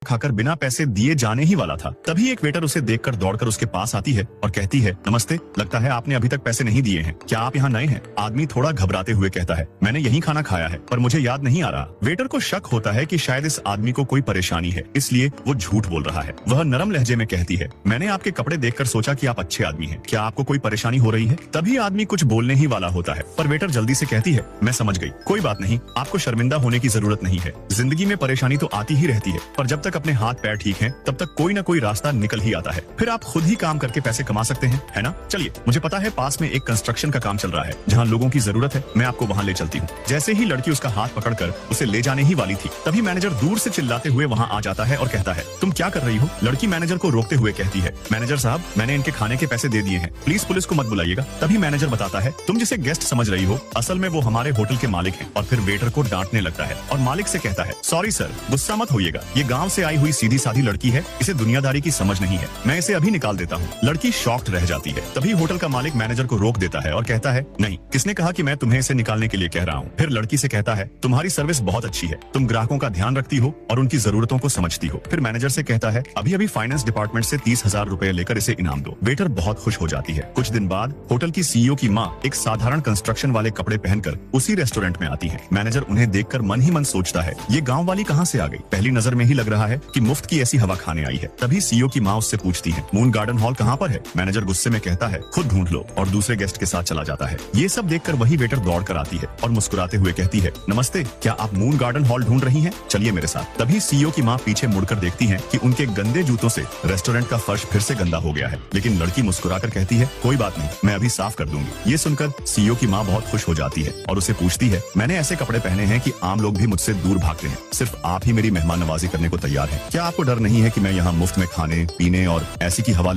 खाकर बिना पैसे दिए जाने ही वाला था। तभी एक वेटर उसे देखकर दौड़कर उसके पास आती है और कहती है, नमस्ते, लगता है आपने अभी तक पैसे नहीं दिए हैं, क्या आप यहाँ नए हैं? आदमी थोड़ा घबराते हुए कहता है, मैंने यही खाना खाया है पर मुझे याद नहीं आ रहा। वेटर को शक होता है कि शायद इस आदमी को कोई परेशानी है, इसलिए वो झूठ बोल रहा है। वह नरम लहजे में कहती है, मैंने आपके कपड़े देखकर सोचा कि आप अच्छे आदमी हैं, क्या आपको कोई परेशानी हो रही है? तभी आदमी कुछ बोलने ही वाला होता है पर वेटर जल्दी से कहती है, मैं समझ गई, कोई बात नहीं, आपको शर्मिंदा होने की जरूरत नहीं है। जिंदगी में परेशानी तो आती ही रहती है पर जब तक अपने हाथ पैर ठीक हैं तब तक कोई ना कोई रास्ता निकल ही आता है। फिर आप खुद ही काम करके पैसे कमा सकते हैं, है ना? चलिए, मुझे पता है पास में एक कंस्ट्रक्शन का काम चल रहा है जहाँ लोगों की जरूरत है, मैं आपको वहाँ ले चलती हूँ। जैसे ही लड़की उसका हाथ पकड़कर उसे ले जाने ही वाली थी तभी मैनेजर दूर से चिल्लाते हुए वहाँ आ जाता है और कहता है, तुम क्या कर रही हो? लड़की मैनेजर को रोकते हुए कहती है, मैनेजर साहब, मैंने इनके खाने के पैसे दे दिए हैं, प्लीज पुलिस को मत बुलाइएगा। तभी मैनेजर बताता है, तुम जिसे गेस्ट समझ रही हो असल में वो हमारे होटल के मालिक हैं। और फिर वेटर को डांटने लगता है और मालिक से कहता है, सॉरी सर, गुस्सा मत होइएगा, ये गांव से आई हुई सीधी साधी लड़की है, इसे दुनियादारी की समझ नहीं है, मैं इसे अभी निकाल देता हूँ। लड़की शॉक्ड रह जाती है। तभी होटल का मालिक मैनेजर को रोक देता है और कहता है, नहीं, किसने कहा कि मैं तुम्हें इसे निकालने के लिए कह रहा हूँ? फिर लड़की से कहता है, तुम्हारी सर्विस बहुत अच्छी है, तुम ग्राहकों का ध्यान रखती हो और उनकी जरूरतों को समझती हो। फिर मैनेजर से कहता है, अभी अभी फाइनेंस डिपार्टमेंट से 30,000 रुपए लेकर इसे इनाम दो। वेटर बहुत खुश हो जाती है। कुछ दिन बाद होटल की सीईओ की माँ एक साधारण कंस्ट्रक्शन वाले कपड़े पहनकर उसी रेस्टोरेंट में आती है। मैनेजर उन्हें देखकर मन ही मन सोचता है, ये गांव वाली कहाँ से आ गई? पहली नजर में ही लग रहा है कि मुफ्त की ऐसी हवा खाने आई है। तभी सीईओ की माँ उससे पूछती है, मून गार्डन हॉल कहाँ पर है? मैनेजर गुस्से में कहता है, खुद ढूंढ लो, और दूसरे गेस्ट के साथ चला जाता है। ये सब देखकर वही वेटर दौड़ कर आती है और मुस्कुराते हुए कहती है, नमस्ते, क्या आप मून गार्डन हॉल ढूंढ रही हैं? चलिए मेरे साथ। तभी सीईओ की माँ पीछे मुड़कर देखती है कि उनके गंदे जूतों से रेस्टोरेंट का फर्श फिर से गंदा हो गया है, लेकिन लड़की मुस्कुराकर कहती है, कोई बात नहीं, मैं अभी साफ कर दूंगी। ये सुनकर सीईओ की माँ बहुत खुश हो जाती है और उसे पूछती है, मैंने ऐसे कपड़े पहने हैं कि आम लोग भी मुझसे दूर भागते हैं, सिर्फ आप ही मेरी मेहमान नवाजी करने को तैयार हैं। क्या आपको डर नहीं है कि मैं यहाँ मुफ्त में खाने पीने और ऐसी की हवा